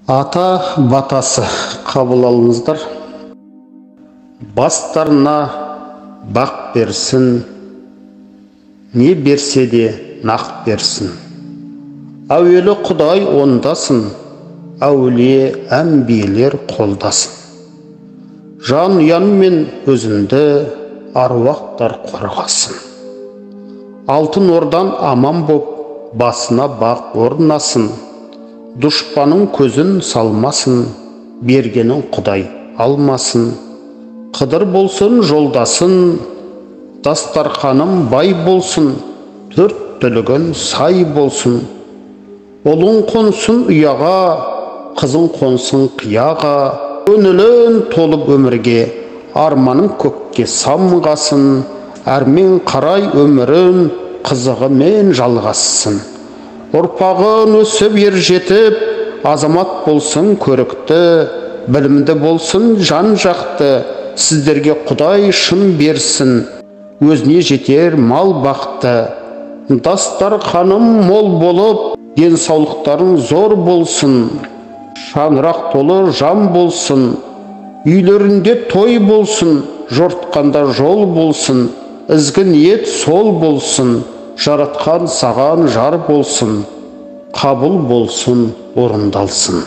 Ата батасы қабыл алыңыздар. Бастарына бақ берсін, не берсе де нақ берсін. Әуелі Құдай ондасын, әулие әмбиелер қолдасын. Жан ұян мен өзінді аруақтар қорғасын. Алтын ордан аман боп, басына бақ орнасын. Дұшпаның көзін салмасын, бергенін Құдай алмасын. Қыдыр болсын жолдасын, дастарханым бай болсын, төрт түлігін сай болсын. Ұлың қонсын ұяға, қызың қонсын қияға, көңілін толып өмірге, арманың көкке самғасын. Әрмен қарай өмірін қызығымен жалғасын. Ұрпағын өсіп ер жетіп, азамат болсын көрікті, білімді болсын жан жақты. Сіздерге Құдай шын берсін, өзіне жетер мал бақты. Дастарханым мол болып, денсаулықтарың зор болсын. Шаңырақ толы жан болсын, үйлерінде той болсын, жортқанда жол болсын. Ізгі ниет сол болсын, жаратқан саған жар болсын. Қабыл болсын, орындалсын.